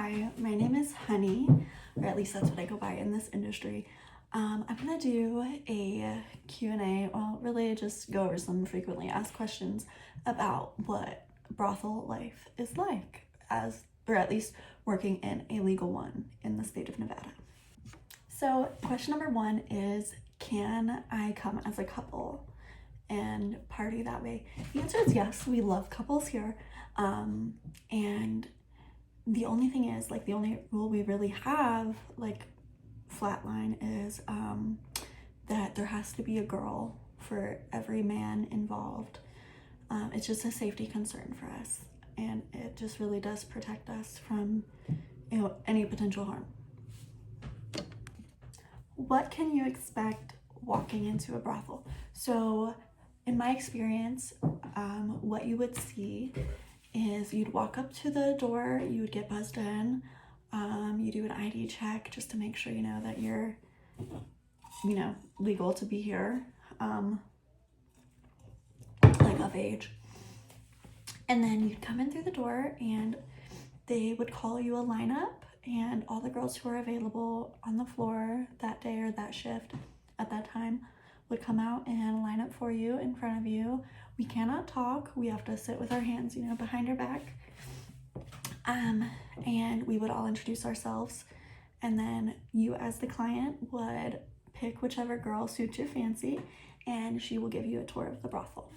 Hi, my name is Honey, or at least that's what I go by in this industry. I'm gonna do a Q&A, well, really just go over some frequently asked questions about what brothel life is like, or at least working in a legal one in the state of Nevada. So question number one is, can I come as a couple and party that way? The answer is yes, we love couples here. And the only thing is, the only rule we really have, flatline, is that there has to be a girl for every man involved. It's just a safety concern for us, and it just really does protect us from any potential harm. What can you expect walking into a brothel? So in my experience, what you would see is you'd walk up to the door, you would get buzzed in, you do an ID check just to make sure that you're legal to be here, of age. And then you'd come in through the door and they would call you a lineup, and all the girls who are available on the floor that day or that shift at that time would come out and line up for you in front of you. We cannot talk. We have to sit with our hands, behind our back. And we would all introduce ourselves. And then you as the client would pick whichever girl suits your fancy, and she will give you a tour of the brothel.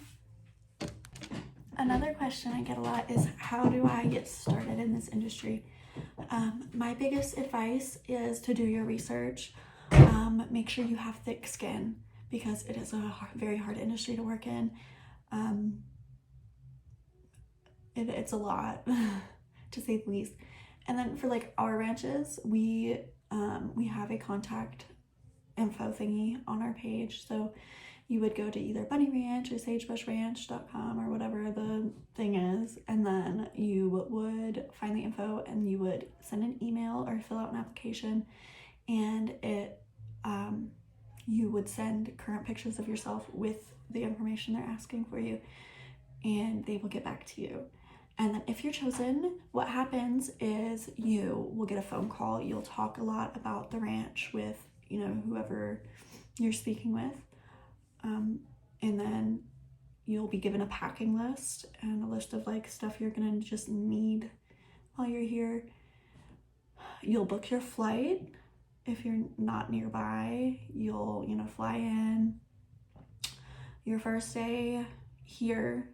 Another question I get a lot is, how do I get started in this industry? My biggest advice is to do your research. Make sure you have thick skin, because it is a very hard industry to work in. It's a lot, to say the least. And then for our ranches, we have a contact info thingy on our page. So you would go to either Bunny Ranch or sagebushranch.com or whatever the thing is, and then you would find the info and you would send an email or fill out an application, and you would send current pictures of yourself with the information they're asking for you, and they will get back to you. And then if you're chosen, what happens is you will get a phone call. You'll talk a lot about the ranch with whoever you're speaking with, and then you'll be given a packing list and a list of stuff you're gonna just need while you're here. You'll book your flight. If you're not nearby, you'll fly in. Your first day here,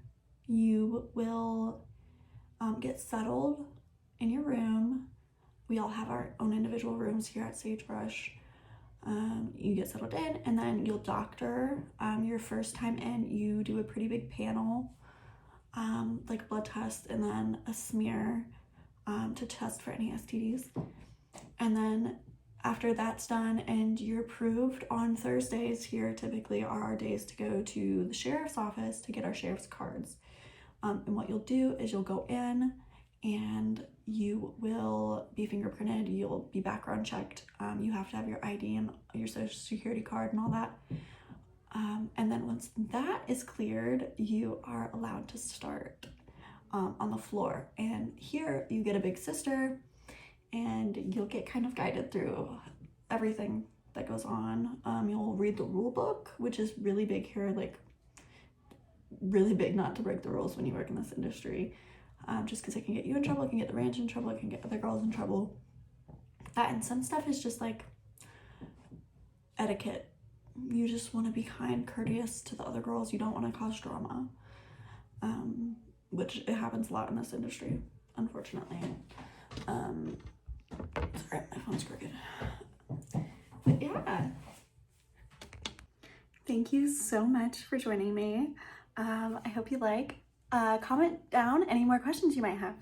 you will get settled in your room. We all have our own individual rooms here at Sagebrush. You get settled in, and then you'll doctor. Your first time in, you do a pretty big panel, blood test and then a smear to test for any STDs. And then after that's done and you're approved, on Thursdays here typically are our days to go to the sheriff's office to get our sheriff's cards. And what you'll do is you'll go in and you will be fingerprinted, you'll be background checked, you have to have your ID and your social security card and all that. And then once that is cleared, you are allowed to start on the floor. And here you get a big sister, and you'll get kind of guided through everything that goes on. You'll read the rule book, which is really big here, really big not to break the rules when you work in this industry, just because it can get you in trouble, it can get the ranch in trouble, it can get other girls in trouble. And some stuff is just etiquette. You just want to be kind, courteous to the other girls. You don't want to cause drama, which it happens a lot in this industry, unfortunately. Sorry, my phone's crooked. But yeah. Thank you so much for joining me. I hope you comment down any more questions you might have.